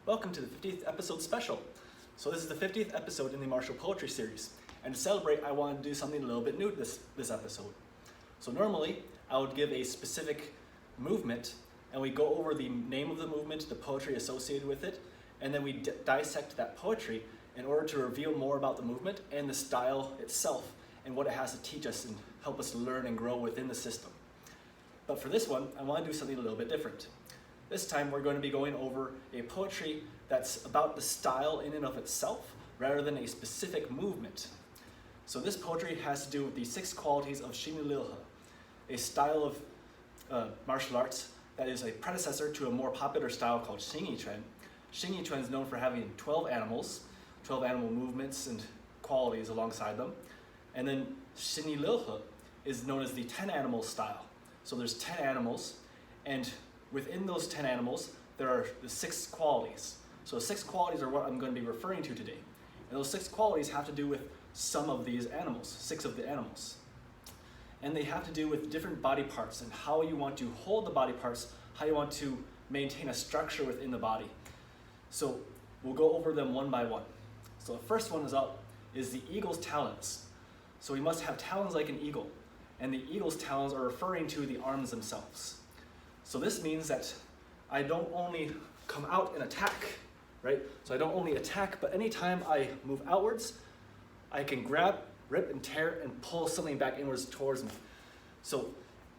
Welcome to the 50th episode special. So this is the 50th episode in the martial poetry series. And to celebrate, I wanted to do something a little bit new this episode. So normally, I would give a specific movement, and we go over the name of the movement, the poetry associated with it, and then we dissect that poetry in order to reveal more about the movement and the style itself and what it has to teach us and help us learn and grow within the system. But for this one, I want to do something a little bit different. This time we're going to be going over a poetry that's about the style in and of itself rather than a specific movement. So this poetry has to do with the 6 qualities of Xinyiliuhe, a style of martial arts that is a predecessor to a more popular style called Xingyiquan. Xingyiquan is known for having 12 animal movements and qualities alongside them. And then Xinyiliuhe is known as the 10 animal style. So there's 10 animals, and within those 10 animals, there are the 6 qualities. So 6 qualities are what I'm going to be referring to today. And those 6 qualities have to do with some of these animals, 6 of the animals. And they have to do with different body parts and how you want to hold the body parts, how you want to maintain a structure within the body. So we'll go over them one by one. So the first one is the eagle's talons. So we must have talons like an eagle. And the eagle's talons are referring to the arms themselves. So this means that I don't only come out and attack, right? So I don't only attack, but anytime I move outwards, I can grab, rip, and tear and pull something back inwards towards me. So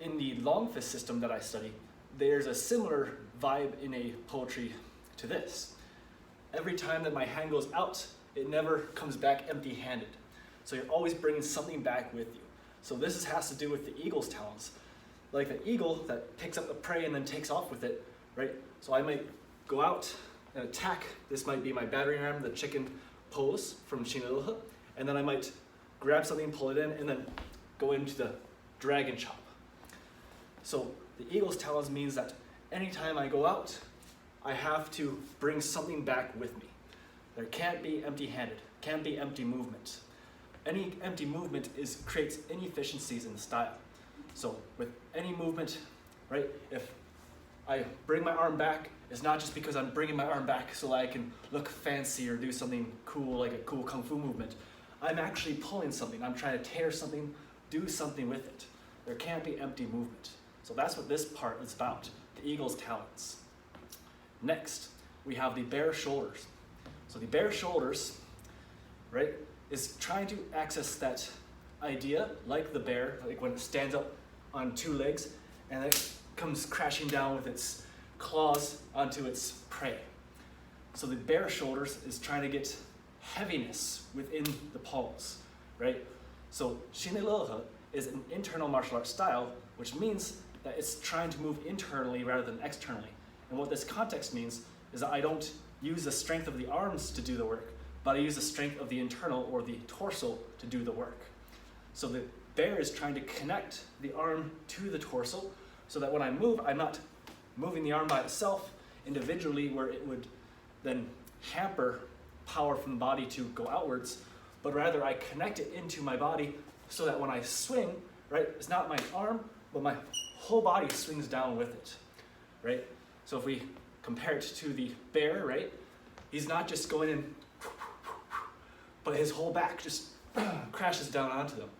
in the long fist system that I study, there's a similar vibe in a poetry to this. Every time that my hand goes out, it never comes back empty-handed. So you're always bringing something back with you. So this has to do with the eagle's talons. Like the eagle that picks up the prey and then takes off with it, right? So I might go out and attack. This might be my battering ram, the chicken pose from Xinyiliuhe, and then I might grab something, pull it in, and then go into the dragon chop. So the eagle's talons means that anytime I go out, I have to bring something back with me. There can't be empty-handed, can't be empty movement. Any empty movement creates inefficiencies in the style. So with any movement, right, if I bring my arm back, it's not just because I'm bringing my arm back so that I can look fancy or do something cool, like a cool kung fu movement. I'm actually pulling something. I'm trying to tear something, do something with it. There can't be empty movement. So that's what this part is about, the eagle's talons. Next, we have the bare shoulders. So the bare shoulders, right, is trying to access that idea, like the bear, like when it stands up on 2 legs and it comes crashing down with its claws onto its prey. So the bare shoulders is trying to get heaviness within the palms, right? So Xinyiliuhe is an internal martial arts style, which means that it's trying to move internally rather than externally. And what this context means is that I don't use the strength of the arms to do the work, but I use the strength of the internal or the torso to do the work. So the bear is trying to connect the arm to the torso so that when I move, I'm not moving the arm by itself individually where it would then hamper power from the body to go outwards, but rather I connect it into my body so that when I swing, right, it's not my arm, but my whole body swings down with it, right? So if we compare it to the bear, right, he's not just going in, but his whole back just crashes down onto them.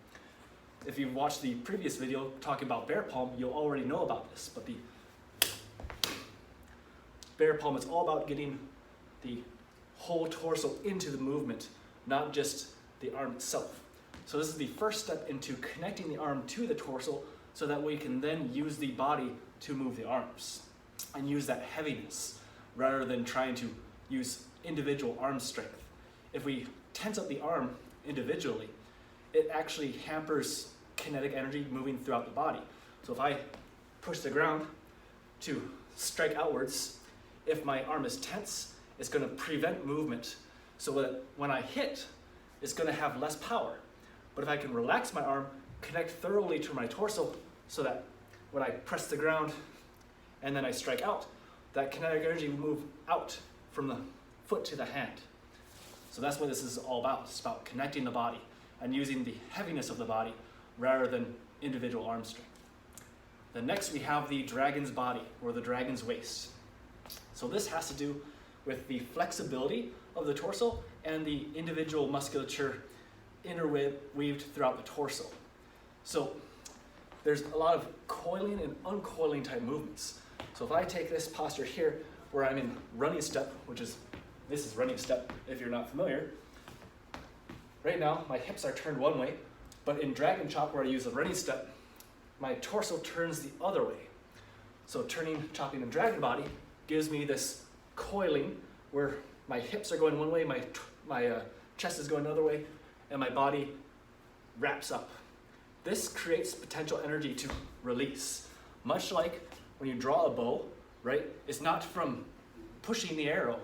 If you've watched the previous video talking about bear palm, you'll already know about this, but the bear palm is all about getting the whole torso into the movement, not just the arm itself. So this is the first step into connecting the arm to the torso so that we can then use the body to move the arms and use that heaviness rather than trying to use individual arm strength. If we tense up the arm individually, it actually hampers kinetic energy moving throughout the body. So if I push the ground to strike outwards, if my arm is tense, it's going to prevent movement so that when I hit, it's going to have less power. But if I can relax my arm, connect thoroughly to my torso so that when I press the ground and then I strike out, that kinetic energy will move out from the foot to the hand. So that's what this is all about. It's about connecting the body and using the heaviness of the body rather than individual arm strength. Then next we have the dragon's body, or the dragon's waist. So this has to do with the flexibility of the torso and the individual musculature interweaved throughout the torso. So there's a lot of coiling and uncoiling type movements. So if I take this posture here where I'm in running step, this is running step if you're not familiar. Right now my hips are turned one way, but in dragon chop where I use a running step, my torso turns the other way. So chopping in dragon body gives me this coiling where my hips are going one way, my chest is going another way, and my body wraps up. This creates potential energy to release. Much like when you draw a bow, right? It's not from pushing the arrow.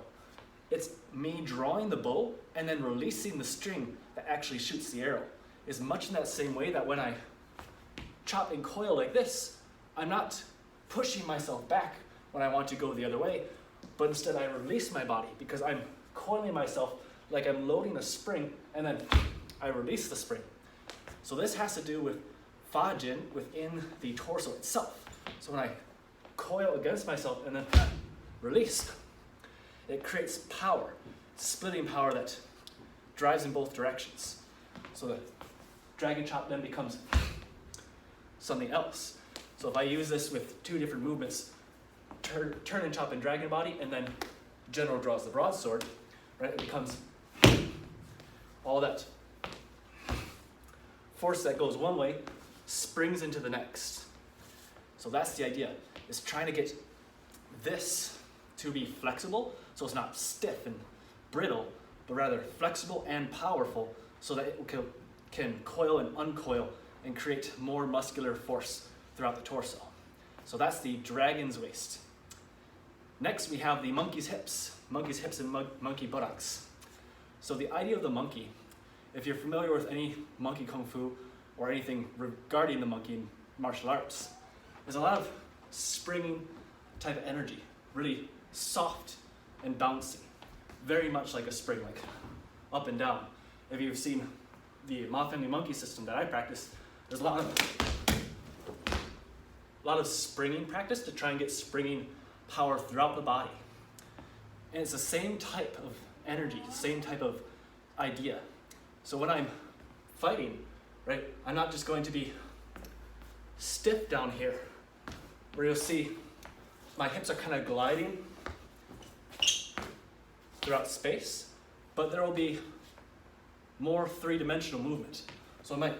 It's me drawing the bow and then releasing the string that actually shoots the arrow. It's much in that same way that when I chop and coil like this, I'm not pushing myself back when I want to go the other way, but instead I release my body because I'm coiling myself like I'm loading a spring, and then I release the spring. So this has to do with Fajin within the torso itself. So when I coil against myself and then release, it creates power, splitting power that drives in both directions. So the dragon chop then becomes something else. So if I use this with two different movements, turn and chop in dragon body, and then general draws the broadsword, right? It becomes all that force that goes one way springs into the next. So that's the idea, is trying to get this to be flexible, so it's not stiff and brittle, but rather flexible and powerful, so that it can coil and uncoil and create more muscular force throughout the torso. So that's the dragon's waist. Next we have the monkey's hips and monkey buttocks. So the idea of the monkey, if you're familiar with any monkey kung fu or anything regarding the monkey in martial arts, there's a lot of springing type of energy, really soft and bouncy, very much like a spring, like up and down. If you've seen the Ma Family Monkey system that I practice, there's a lot of springing practice to try and get springing power throughout the body. And it's the same type of energy, the same type of idea. So when I'm fighting, right, I'm not just going to be stiff down here, where you'll see my hips are kind of gliding throughout space, but there will be more three-dimensional movement. So I might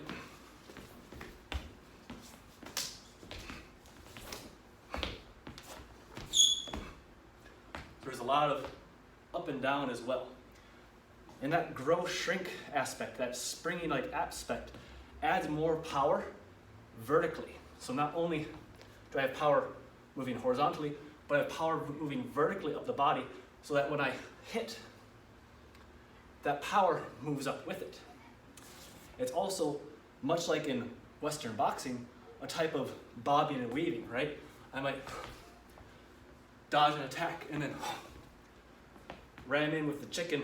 there's a lot of up and down as well. And that grow shrink aspect, that springy like aspect, adds more power vertically. So not only do I have power moving horizontally, but I have power moving vertically up the body, so that when I hit, that power moves up with it. It's also, much like in Western boxing, a type of bobbing and weaving, right? I might dodge an attack and then ram in with the chicken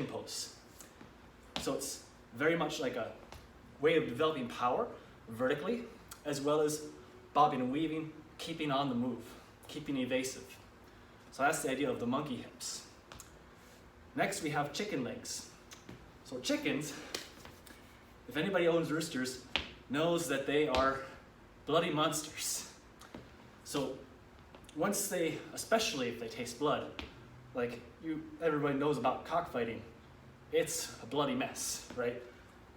pose. So it's very much like a way of developing power vertically, as well as bobbing and weaving, keeping on the move, keeping evasive. So that's the idea of the monkey hips. Next we have chicken legs. So chickens, if anybody owns roosters, knows that they are bloody monsters. So once they, especially if they taste blood, like everybody knows about cockfighting, it's a bloody mess, right?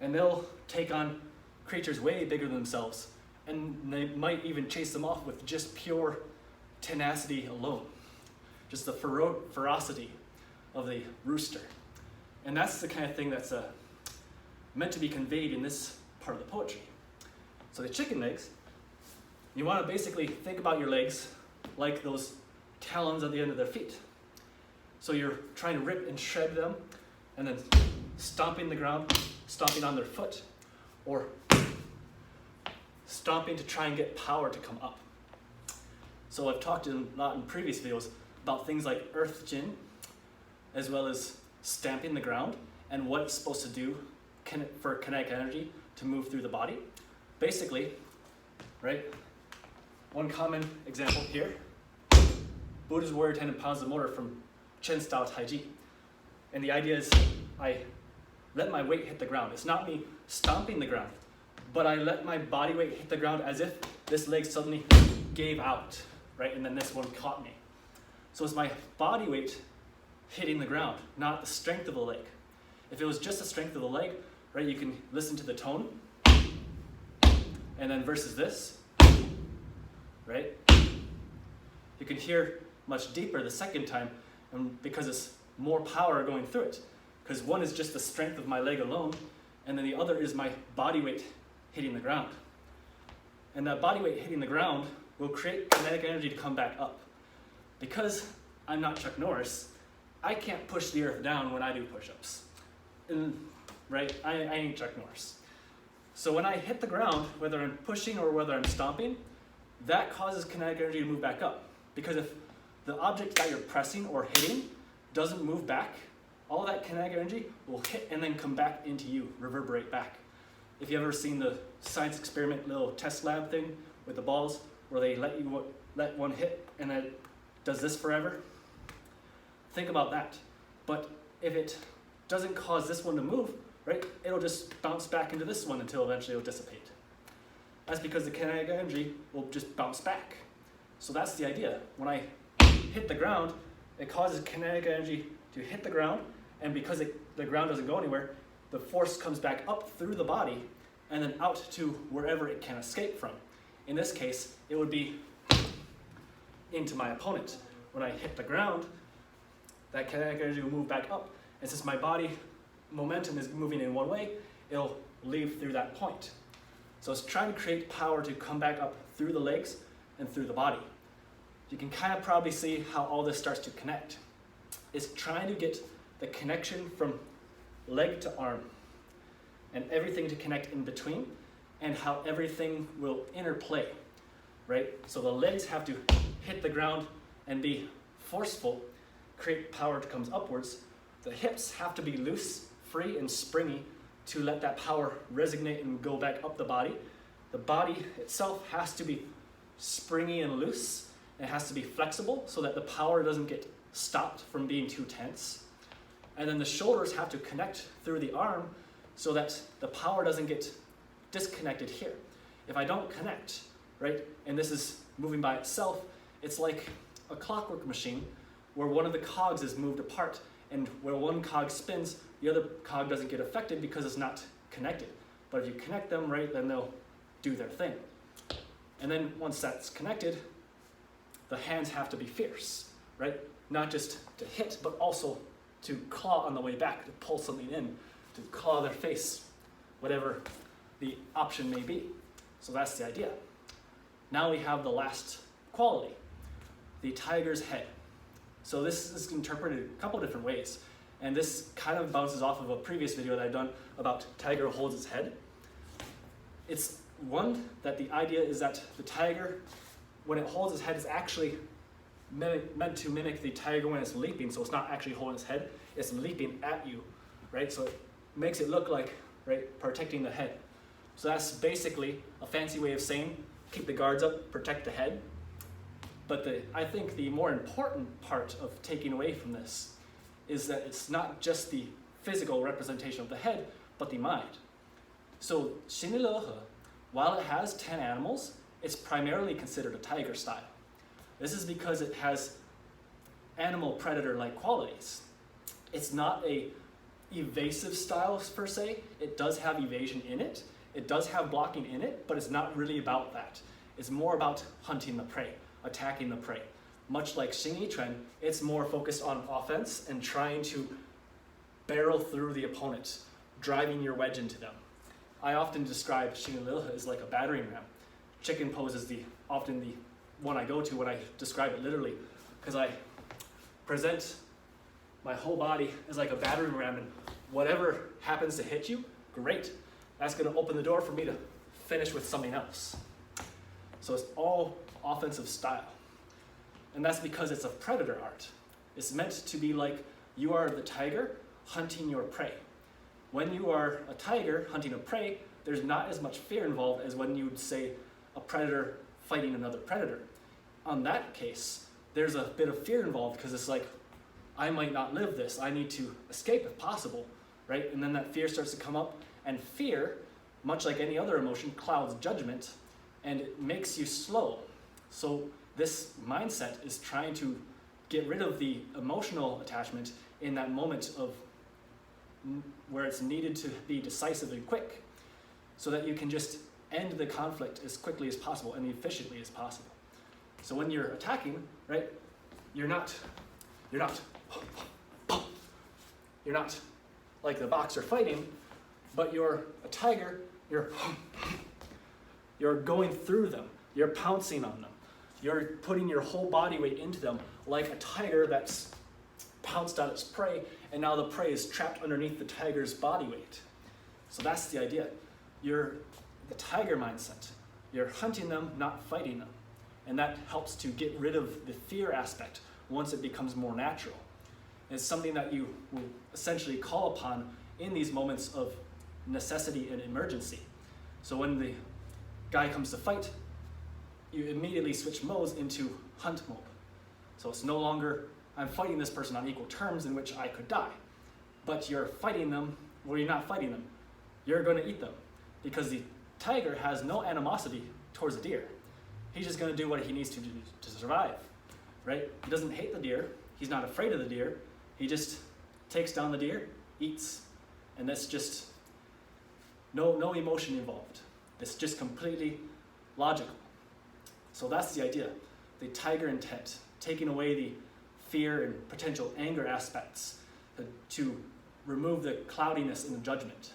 And they'll take on creatures way bigger than themselves, and they might even chase them off with just pure tenacity alone, just the ferocity of the rooster. And that's the kind of thing that's meant to be conveyed in this part of the poetry. So the chicken legs, you want to basically think about your legs like those talons at the end of their feet. So you're trying to rip and shred them, and then stomping the ground, stomping on their foot, or stomping to try and get power to come up. So I've talked a lot in previous videos about things like earth jin, as well as stamping the ground, and what it's supposed to do for kinetic energy to move through the body. Basically, right, one common example here, Buddha's warrior 10 pounds of mortar from Chen style Taiji. And the idea is I let my weight hit the ground. It's not me stomping the ground, but I let my body weight hit the ground as if this leg suddenly gave out, right? And then this one caught me. So it's my body weight hitting the ground, not the strength of the leg. If it was just the strength of the leg, right, you can listen to the tone, and then versus this, right? You can hear much deeper the second time, and because it's more power going through it. Because one is just the strength of my leg alone, and then the other is my body weight hitting the ground. And that body weight hitting the ground will create kinetic energy to come back up. Because I'm not Chuck Norris, I can't push the earth down when I do push-ups. Right? I ain't Chuck Norris. So when I hit the ground, whether I'm pushing or whether I'm stomping, that causes kinetic energy to move back up. Because if the object that you're pressing or hitting doesn't move back, all that kinetic energy will hit and then come back into you, reverberate back. If you've ever seen the science experiment little test lab thing with the balls, where they let one hit and then it does this forever, think about that. But if it doesn't cause this one to move, right, it'll just bounce back into this one until eventually it'll dissipate. That's because the kinetic energy will just bounce back. So that's the idea. When I hit the ground, it causes kinetic energy to hit the ground, and because the ground doesn't go anywhere, the force comes back up through the body and then out to wherever it can escape from. In this case, it would be into my opponent. When I hit the ground, that kinetic energy will move back up, and since my body momentum is moving in one way, it'll leave through that point. So it's trying to create power to come back up through the legs and through the body. You can kind of probably see how all this starts to connect. It's trying to get the connection from leg to arm and everything to connect in between, and how everything will interplay, right? So the legs have to hit the ground and be forceful, create power that comes upwards. The hips have to be loose, free, and springy to let that power resonate and go back up the body. The body itself has to be springy and loose. It has to be flexible so that the power doesn't get stopped from being too tense. And then the shoulders have to connect through the arm so that the power doesn't get disconnected here. If I don't connect, right, and this is moving by itself, it's like a clockwork machine where one of the cogs is moved apart, and where one cog spins, the other cog doesn't get affected because it's not connected. But if you connect them, right, then they'll do their thing. And then once that's connected, the hands have to be fierce, right? Not just to hit, but also to claw on the way back, to pull something in, to claw their face, whatever the option may be. So that's the idea. Now we have the last quality, the tiger's head. So this is interpreted a couple different ways. And this kind of bounces off of a previous video that I've done about tiger holds its head. It's one that the idea is that the tiger, when it holds its head, is actually meant to mimic the tiger when it's leaping. So it's not actually holding its head, it's leaping at you, right? So it makes it look like, right, protecting the head. So that's basically a fancy way of saying, keep the guards up, protect the head. But I think the more important part of taking away from this is that it's not just the physical representation of the head, but the mind. So Xinyiliuhe, while it has 10 animals, it's primarily considered a tiger style. This is because it has animal predator-like qualities. It's not a evasive style per se. It does have evasion in it. It does have blocking in it, but it's not really about that. It's more about hunting the prey, attacking the prey. Much like Xingyiquan, it's more focused on offense and trying to barrel through the opponent, driving your wedge into them. I often describe Xinyiliuhe as like a battering ram. Chicken pose is often the one I go to when I describe it literally, because I present my whole body as like a battering ram, and whatever happens to hit you, great. That's going to open the door for me to finish with something else. So it's all offensive style. And that's because it's a predator art. It's meant to be like you are the tiger hunting your prey. When you are a tiger hunting a prey, there's not as much fear involved as when you would say a predator fighting another predator. On that case, there's a bit of fear involved because it's like, I might not live this. I need to escape if possible, right? And then that fear starts to come up, and fear, much like any other emotion, clouds judgment, and it makes you slow. So this mindset is trying to get rid of the emotional attachment in that moment of where it's needed to be decisive and quick, so that you can just end the conflict as quickly as possible and efficiently as possible. So when you're attacking, right, you're not like the boxer fighting, but you're a tiger, you're going through them, you're pouncing on them, you're putting your whole body weight into them, like a tiger that's pounced on its prey, and now the prey is trapped underneath the tiger's body weight. So that's the idea. You're the tiger mindset. You're hunting them, not fighting them. And that helps to get rid of the fear aspect once it becomes more natural. It's something that you will essentially call upon in these moments of necessity and emergency. So when the guy comes to fight, you immediately switch modes into hunt mode. So it's no longer, I'm fighting this person on equal terms in which I could die. But you're fighting them, well, you're not fighting them. You're going to eat them. Because the tiger has no animosity towards the deer. He's just going to do what he needs to do to survive, right? He doesn't hate the deer. He's not afraid of the deer. He just takes down the deer, eats. And that's just no emotion involved. It's just completely logical. So that's the idea. The tiger intent, taking away the fear and potential anger aspects to remove the cloudiness in the judgment.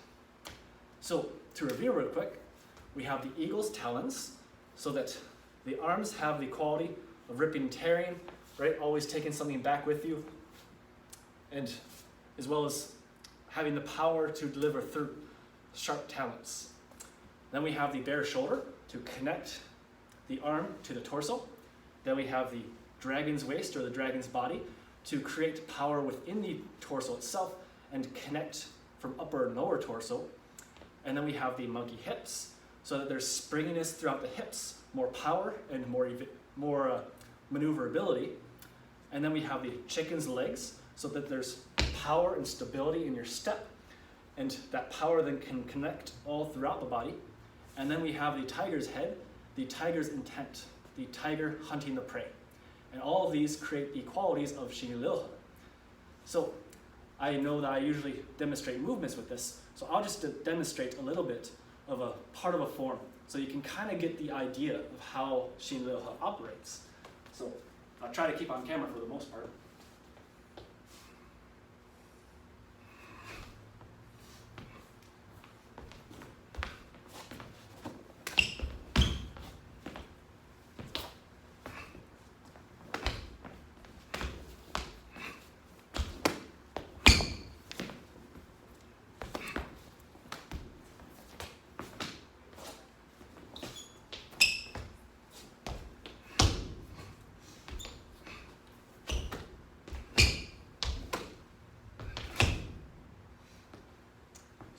So to review real quick, we have the eagle's talons, so that the arms have the quality of ripping and tearing, right? Always taking something back with you, and as well as having the power to deliver through sharp talons. Then we have the bare shoulder to connect the arm to the torso. Then we have the dragon's waist, or the dragon's body, to create power within the torso itself and connect from upper and lower torso. And then we have the monkey hips, so that there's springiness throughout the hips, more power and more maneuverability. And then we have the chicken's legs, so that there's power and stability in your step, and that power then can connect all throughout the body. And then we have the tiger's head, the tiger's intent, the tiger hunting the prey. And all of these create the qualities of Xinyiliuhe. So I know that I usually demonstrate movements with this, so I'll just demonstrate a little bit of a part of a form, so you can kind of get the idea of how Xinyiliuhe operates. So I'll try to keep on camera for the most part.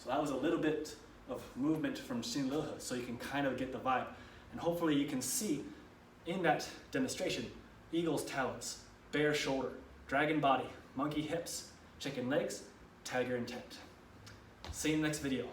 So that was a little bit of movement from Xinyiliuhe, so you can kind of get the vibe. And hopefully you can see in that demonstration, eagle's talons, bear shoulder, dragon body, monkey hips, chicken legs, tiger intent. See you in the next video.